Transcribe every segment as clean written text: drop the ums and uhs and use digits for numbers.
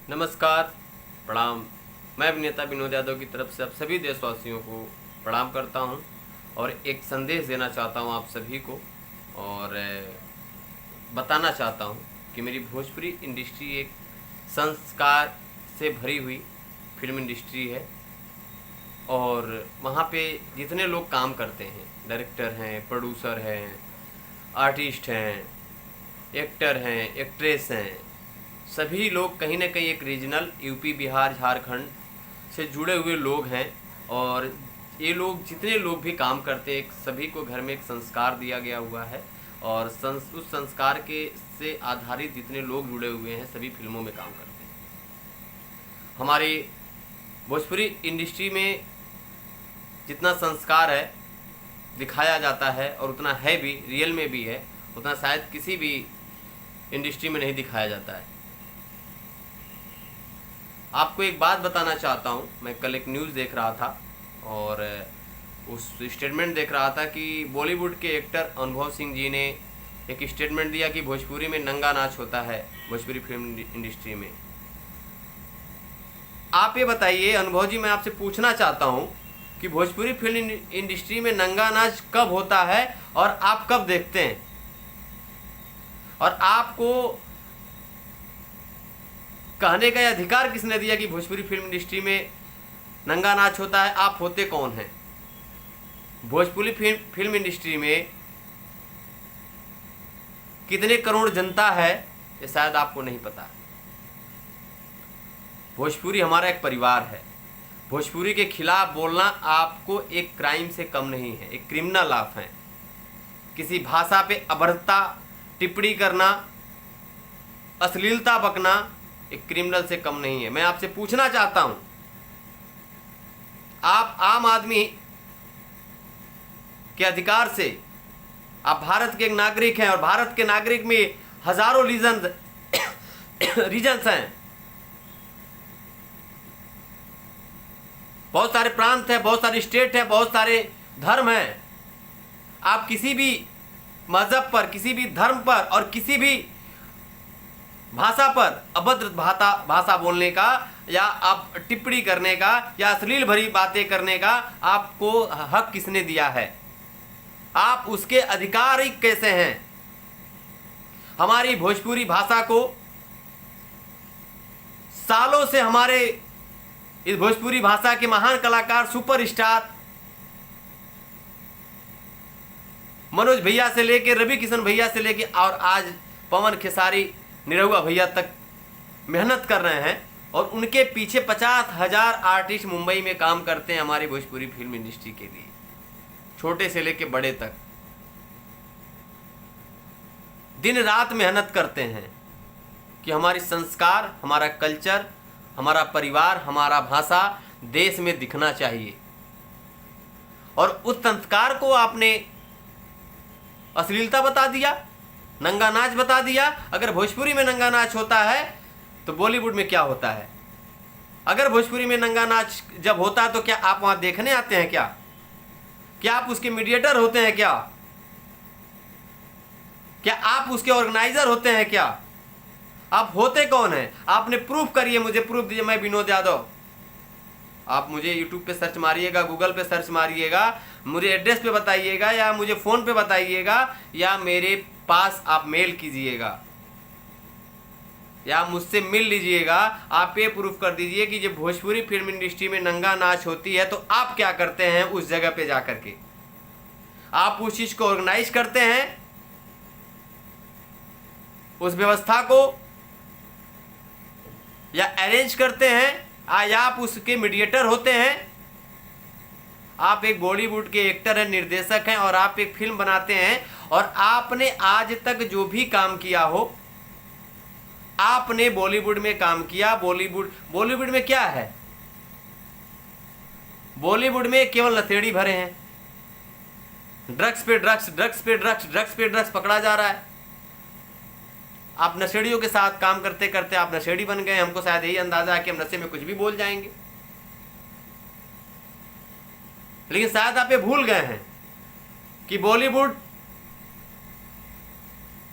नमस्कार, प्रणाम। मैं अभिनेता विनोद यादव की तरफ से आप सभी देशवासियों को प्रणाम करता हूं और एक संदेश देना चाहता हूं आप सभी को और बताना चाहता हूं कि मेरी भोजपुरी इंडस्ट्री एक संस्कार से भरी हुई फिल्म इंडस्ट्री है और वहाँ पे जितने लोग काम करते हैं, डायरेक्टर हैं, प्रोड्यूसर हैं, आर्टिस्ट हैं, एक्टर हैं, एक्ट्रेस हैं, सभी लोग कहीं ना कहीं एक रीजनल यूपी, बिहार, झारखंड से जुड़े हुए लोग हैं और ये लोग जितने लोग भी काम करते हैं सभी को घर में एक संस्कार दिया गया हुआ है और उस संस्कार के से आधारित जितने लोग जुड़े हुए हैं सभी फिल्मों में काम करते हैं। हमारी भोजपुरी इंडस्ट्री में जितना संस्कार है दिखाया जाता है और उतना है भी, रियल में भी है, उतना शायद किसी भी इंडस्ट्री में नहीं दिखाया जाता है। आपको एक बात बताना चाहता हूँ। मैं कल एक न्यूज़ देख रहा था और उस स्टेटमेंट देख रहा था कि बॉलीवुड के एक्टर अनुभव सिंह जी ने एक स्टेटमेंट दिया कि भोजपुरी में नंगा नाच होता है भोजपुरी फिल्म इंडस्ट्री में। आप ये बताइए अनुभव जी, मैं आपसे पूछना चाहता हूँ कि भोजपुरी फिल्म इंडस्ट्री में नंगा नाच कब होता है और आप कब देखते हैं? और आपको कहने का अधिकार किसने दिया कि भोजपुरी फिल्म इंडस्ट्री में नंगा नाच होता है? आप होते कौन हैं? भोजपुरी फिल्म इंडस्ट्री में कितने करोड़ जनता है ये शायद आपको नहीं पता। भोजपुरी हमारा एक परिवार है। भोजपुरी के खिलाफ बोलना आपको एक क्राइम से कम नहीं है, एक क्रिमिनल आप हैं। किसी भाषा पे अभद्रता टिप्पणी करना, अश्लीलता बकना एक क्रिमिनल से कम नहीं है। मैं आपसे पूछना चाहता हूं, आप आम आदमी के अधिकार से, आप भारत के एक नागरिक हैं और भारत के नागरिक में हजारों रीजन्स हैं, बहुत सारे प्रांत हैं, बहुत सारे स्टेट हैं, बहुत सारे धर्म हैं। आप किसी भी मजहब पर, किसी भी धर्म पर और किसी भी भाषा पर अभद्र भाषा बोलने का या आप टिप्पणी करने का या अश्लील भरी बातें करने का आपको हक किसने दिया है? आप उसके अधिकारी कैसे हैं? हमारी भोजपुरी भाषा को सालों से हमारे इस भोजपुरी भाषा के महान कलाकार, सुपरस्टार मनोज भैया से लेके, रवि किशन भैया से लेके और आज पवन खेसारी, निरहुआ भैया तक मेहनत कर रहे हैं और उनके पीछे 50,000 आर्टिस्ट मुंबई में काम करते हैं हमारी भोजपुरी फिल्म इंडस्ट्री के लिए, छोटे से लेके बड़े तक दिन रात मेहनत करते हैं कि हमारी संस्कार, हमारा कल्चर, हमारा परिवार, हमारा भाषा देश में दिखना चाहिए। और उस संस्कार को आपने अश्लीलता बता दिया, नंगा नाच बता दिया। अगर भोजपुरी में नंगा नाच होता है तो बॉलीवुड में क्या होता है? अगर भोजपुरी में नंगा नाच जब होता है तो क्या आप वहां देखने आते हैं? क्या आप उसके मीडिएटर होते हैं? क्या आप उसके ऑर्गेनाइजर होते हैं? क्या आप होते कौन हैं? आपने प्रूफ करिए, मुझे प्रूफ दीजिए। मैं विनोद यादव, आप मुझे यूट्यूब पे सर्च मारिएगा, गूगल पे सर्च मारिएगा, मुझे एड्रेस पे बताइएगा या मुझे फ़ोन पे बताइएगा या मेरे पास आप मेल कीजिएगा या मुझसे मिल लीजिएगा। आप ये प्रूफ कर दीजिए कि जब भोजपुरी फिल्म इंडस्ट्री में नंगा नाच होती है तो आप क्या करते हैं उस जगह पे जाकर के? आप उस चीज़ को ऑर्गेनाइज करते हैं, उस व्यवस्था को या अरेंज करते हैं या आप उसके मीडिएटर होते हैं? आप एक बॉलीवुड के एक्टर हैं, निर्देशक हैं और आप एक फिल्म बनाते हैं और आपने आज तक जो भी काम किया हो, आपने बॉलीवुड में काम किया। बॉलीवुड में क्या है? बॉलीवुड में केवल नशेड़ी भरे हैं, ड्रग्स पे ड्रग्स, ड्रग्स पे ड्रग्स, ड्रग्स पे ड्रग्स पकड़ा जा रहा है। आप नशेड़ियों के साथ काम करते करते आप नशेड़ी बन गए। हमको शायद यही अंदाजा है कि हम नशे में कुछ भी बोल जाएंगे, लेकिन शायद आप ये भूल गए हैं कि बॉलीवुड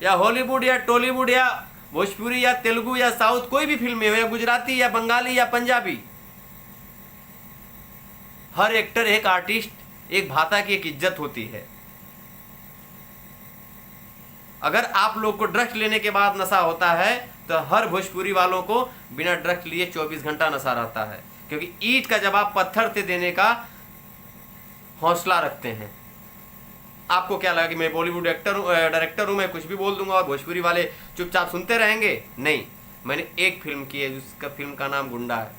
या हॉलीवुड या टॉलीवुड या भोजपुरी या तेलुगु या साउथ कोई भी फिल्म में हो, या गुजराती या बंगाली या पंजाबी, हर एक्टर, एक आर्टिस्ट, एक भाषा की एक इज्जत होती है। अगर आप लोग को ड्रग्स लेने के बाद नशा होता है तो हर भोजपुरी वालों को बिना ड्रग्स लिए 24 घंटा नशा रहता है, क्योंकि ईंट का जवाब पत्थर से देने का हौसला रखते हैं। आपको क्या लगा कि मैं बॉलीवुड डायरेक्टर हूं, मैं कुछ भी बोल दूंगा और भोजपुरी वाले चुपचाप सुनते रहेंगे? नहीं, मैंने एक फिल्म की है जिसका फिल्म का नाम गुंडा है।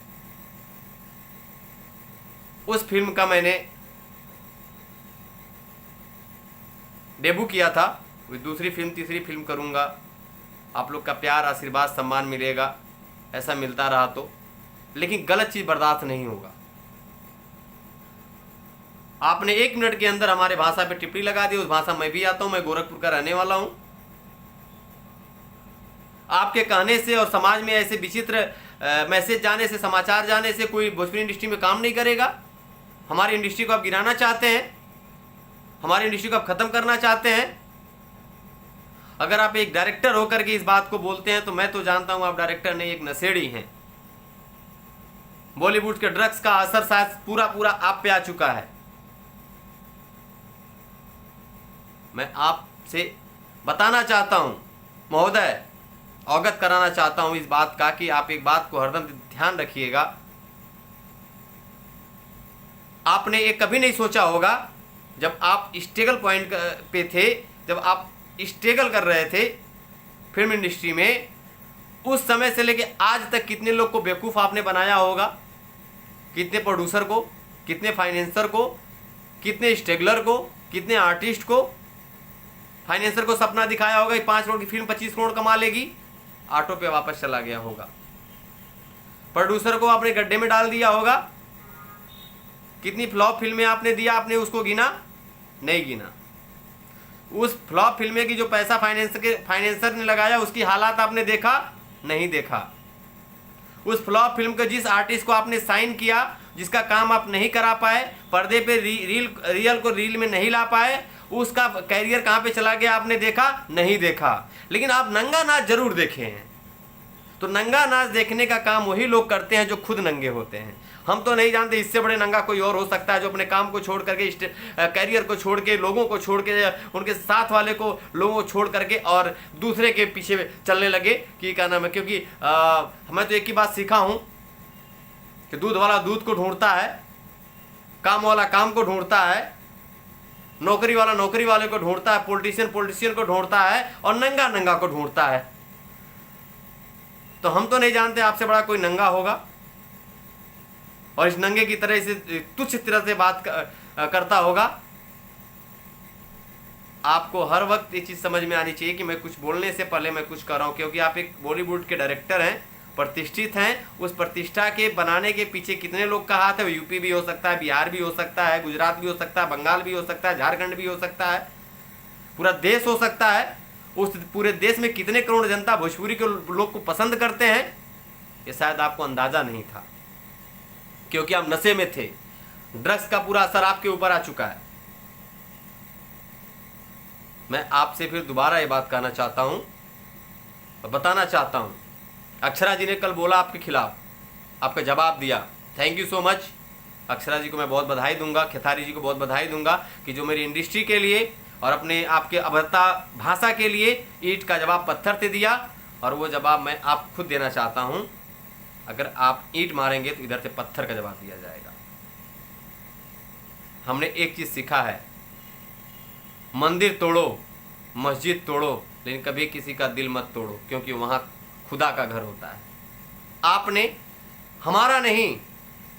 उस फिल्म का मैंने डेब्यू किया था, दूसरी फिल्म तीसरी फिल्म करूंगा, आप लोग का प्यार आशीर्वाद सम्मान मिलेगा, ऐसा मिलता रहा तो, लेकिन गलत चीज़ बर्दाश्त नहीं होगा। आपने 1 मिनट के अंदर हमारे भाषा पे टिप्पणी लगा दी, उस भाषा में भी आता हूं, मैं गोरखपुर का रहने वाला हूं। आपके कहने से और समाज में ऐसे विचित्र मैसेज जाने से, समाचार जाने से कोई भोजपुरी इंडस्ट्री में काम नहीं करेगा। हमारी इंडस्ट्री को आप गिराना चाहते हैं, हमारी इंडस्ट्री को आप खत्म करना चाहते हैं। अगर आप एक डायरेक्टर होकर के इस बात को बोलते हैं तो मैं तो जानता हूं आप डायरेक्टर नहीं, एक नशेड़ी हैं। बॉलीवुड के ड्रग्स का असर शायद पूरा पूरा आप पे आ चुका है। मैं आपसे बताना चाहता हूं महोदय, अवगत कराना चाहता हूं इस बात का कि आप एक बात को हरदम ध्यान रखिएगा। आपने ये कभी नहीं सोचा होगा जब आप स्ट्रगल पॉइंट पे थे, जब आप स्ट्रगल कर रहे थे फिल्म इंडस्ट्री में, उस समय से लेके आज तक कितने लोग को बेवकूफ़ आपने बनाया होगा, कितने प्रोड्यूसर को, कितने फाइनेंसर को, कितने स्ट्रगलर को, कितने आर्टिस्ट को। फाइनेंसर को सपना दिखाया होगा कि 5 करोड़ की फिल्म 25 करोड़ कमा लेगी, ऑटो पे वापस चला गया होगा। प्रोड्यूसर को आपने गड्ढे में डाल दिया होगा। कितनी फ्लॉप फिल्में आपने दिया, आपने उसको गिना? नहीं गिना। उस फ्लॉप फिल्में की जो पैसा फाइनेंसर ने लगाया उसकी हालात आपने देखा? नहीं देखा। उस फ्लॉप फिल्म के जिस आर्टिस्ट को आपने साइन किया, जिसका काम आप नहीं करा पाए, पर्दे पे रियल को रील में नहीं ला पाए, उसका कैरियर कहाँ पे चला गया आपने देखा? नहीं देखा। लेकिन आप नंगा नाच जरूर देखे हैं। तो नंगा नाच देखने का काम वही लोग करते हैं जो खुद नंगे होते हैं। हम तो नहीं जानते इससे बड़े नंगा कोई और हो सकता है जो अपने काम को छोड़ करके, कैरियर को छोड़ के, लोगों को छोड़ के, उनके साथ वाले को, लोगों को छोड़ करके और दूसरे के पीछे चलने लगे कि क्या नाम है। क्योंकि मैं तो एक ही बात सीखा हूँ कि दूध वाला दूध को ढूंढता है, काम वाला काम को ढूंढता है, नौकरी वाला नौकरी वाले को ढूंढता है, पॉलिटिशियन को ढूंढता है और नंगा नंगा को ढूंढता है। तो हम तो नहीं जानते आपसे बड़ा कोई नंगा होगा और इस नंगे की तरह से तुच्छ तरह से बात करता होगा। आपको हर वक्त ये चीज़ समझ में आनी चाहिए कि मैं कुछ बोलने से पहले मैं कुछ कर रहा हूँ, क्योंकि आप एक बॉलीवुड के डायरेक्टर हैं, प्रतिष्ठित हैं। उस प्रतिष्ठा के बनाने के पीछे कितने लोग का हाथ है? वो यूपी भी हो सकता है, बिहार भी हो सकता है, गुजरात भी हो सकता है, बंगाल भी हो सकता है, झारखंड भी हो सकता है, पूरा देश हो सकता है। उस पूरे देश में कितने करोड़ जनता भोजपुरी के लोग को पसंद करते हैं, ये शायद आपको अंदाजा नहीं था, क्योंकि आप नशे में थे। ड्रग्स का पूरा असर आपके ऊपर आ चुका है। मैं आपसे फिर दोबारा ये बात कहना चाहता हूं और बताना चाहता हूं, अक्षरा जी ने कल बोला आपके खिलाफ, आपका जवाब दिया। Thank you so much. Akshara ji को मैं बहुत बधाई दूंगा, खेसारी जी को बहुत बधाई दूंगा कि जो मेरी इंडस्ट्री के लिए और अपने आपके अभद्रता भाषा के लिए ईंट का जवाब पत्थर से दिया, और वो जवाब मैं आप खुद देना चाहता हूं। अगर आप ईंट मारेंगे तो इधर से पत्थर का जवाब दिया जाएगा। हमने एक चीज़ सीखा है, मंदिर तोड़ो, मस्जिद तोड़ो, लेकिन कभी किसी का दिल मत तोड़ो, क्योंकि वहाँ खुदा का घर होता है। आपने हमारा नहीं,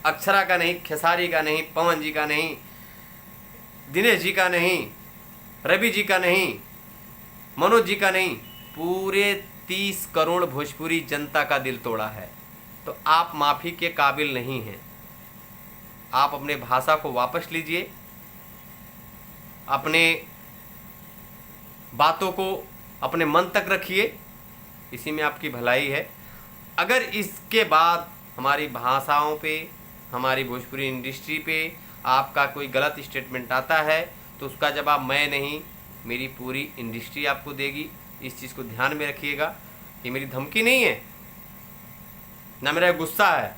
अक्षरा का नहीं, खेसारी का नहीं, पवन जी का नहीं, दिनेश जी का नहीं, रवि जी का नहीं, मनोज जी का नहीं, पूरे 30 करोड़ भोजपुरी जनता का दिल तोड़ा है। तो आप माफ़ी के काबिल नहीं हैं। आप अपने भाषा को वापस लीजिए, अपने बातों को अपने मन तक रखिए, इसी में आपकी भलाई है। अगर इसके बाद हमारी भाषाओं पे, हमारी भोजपुरी इंडस्ट्री पे आपका कोई गलत स्टेटमेंट आता है तो उसका जवाब मैं नहीं, मेरी पूरी इंडस्ट्री आपको देगी। इस चीज़ को ध्यान में रखिएगा। ये मेरी धमकी नहीं है, ना मेरा गुस्सा है।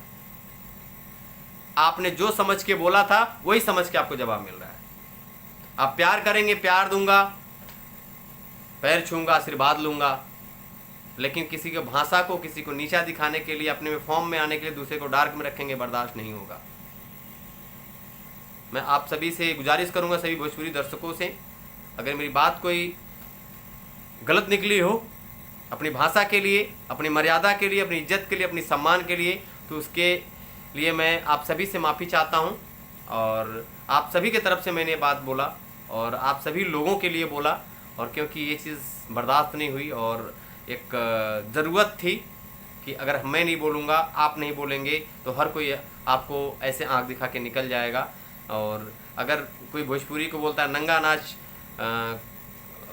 आपने जो समझ के बोला था वही समझ के आपको जवाब मिल रहा है। आप प्यार करेंगे, प्यार दूंगा, पैर छूंगा, आशीर्वाद लूंगा, लेकिन किसी के भाषा को, किसी को नीचा दिखाने के लिए, अपने में फॉर्म में आने के लिए दूसरे को डार्क में रखेंगे, बर्दाश्त नहीं होगा। मैं आप सभी से गुजारिश करूंगा, सभी भोजपुरी दर्शकों से, अगर मेरी बात कोई गलत निकली हो अपनी भाषा के लिए, अपनी मर्यादा के लिए, अपनी इज्जत के लिए, अपनी सम्मान के लिए, तो उसके लिए मैं आप सभी से माफ़ी चाहता हूं। और आप सभी की तरफ से मैंने बात बोला और आप सभी लोगों के लिए बोला, और क्योंकि ये चीज़ बर्दाश्त नहीं हुई और एक ज़रूरत थी कि अगर मैं नहीं बोलूँगा, आप नहीं बोलेंगे, तो हर कोई आपको ऐसे आंख दिखा के निकल जाएगा। और अगर कोई भोजपुरी को बोलता है नंगा नाच,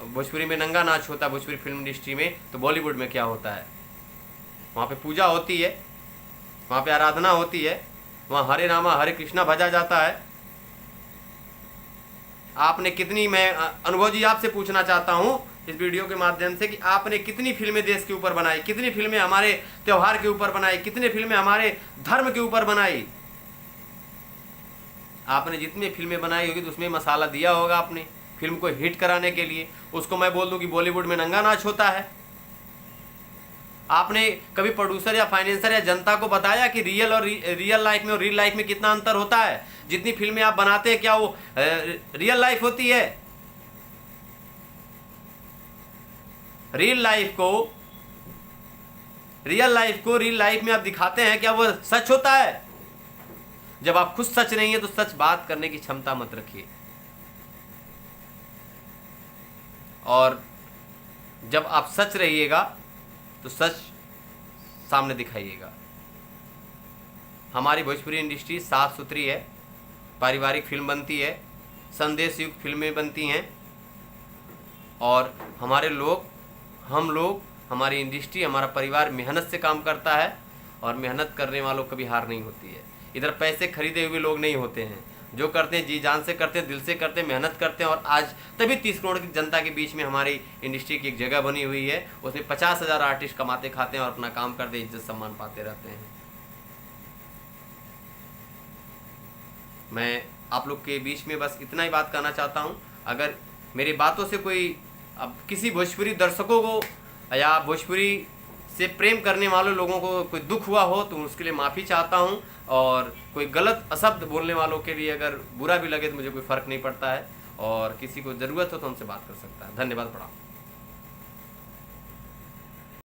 भोजपुरी में नंगा नाच होता है भोजपुरी फिल्म इंडस्ट्री में, तो बॉलीवुड में क्या होता है? वहाँ पे पूजा होती है, वहाँ पे आराधना होती है, वहाँ हरे रामा हरे कृष्णा भजा जाता है। आपने कितनी, मैं अनुभव जी आपसे पूछना चाहता हूँ इस वीडियो के माध्यम से, कि आपने कितनी फिल्में देश के ऊपर बनाई, कितनी फिल्में हमारे त्यौहार के ऊपर बनाई, कितनी फिल्में हमारे धर्म के ऊपर बनाई? आपने जितनी फिल्में बनाई होगी तो उसमें मसाला दिया होगा आपने फिल्म को हिट कराने के लिए। उसको मैं बोल दूं कि बॉलीवुड में नंगा नाच होता है। आपने कभी प्रोड्यूसर या फाइनेंसर या जनता को बताया कि रियल लाइफ में और रियल लाइफ में कितना अंतर होता है? जितनी फिल्में आप बनाते हैं क्या वो रियल लाइफ होती है? रियल लाइफ को रियल लाइफ में आप दिखाते हैं, क्या वो सच होता है? जब आप खुद सच नहीं है तो सच बात करने की क्षमता मत रखिए। और जब आप सच रहिएगा तो सच सामने दिखाइएगा। हमारी भोजपुरी इंडस्ट्री साफ सुथरी है, पारिवारिक फिल्म बनती है, संदेश युक्त फिल्में बनती हैं, और हमारे लोग, हम लोग, हमारी इंडस्ट्री, हमारा परिवार मेहनत से काम करता है, और मेहनत करने वालों कभी हार नहीं होती है। इधर पैसे खरीदे हुए लोग नहीं होते हैं, जो करते हैं जी जान से करते हैं, दिल से करते हैं, मेहनत करते हैं। और आज तभी 30 करोड़ की जनता के बीच में हमारी इंडस्ट्री की एक जगह बनी हुई है, उसमें 50,000 आर्टिस्ट कमाते खाते हैं और अपना काम करते, इज्जत सम्मान पाते रहते हैं। मैं आप लोग के बीच में बस इतना ही बात करना चाहता हूँ। अगर मेरी बातों से कोई, अब किसी भोजपुरी दर्शकों को या भोजपुरी से प्रेम करने वाले लोगों को कोई दुख हुआ हो तो उसके लिए माफ़ी चाहता हूँ। और कोई गलत अशब्द बोलने वालों के लिए अगर बुरा भी लगे तो मुझे कोई फ़र्क नहीं पड़ता है, और किसी को ज़रूरत हो तो हमसे बात कर सकता है। धन्यवाद, प्रणाम।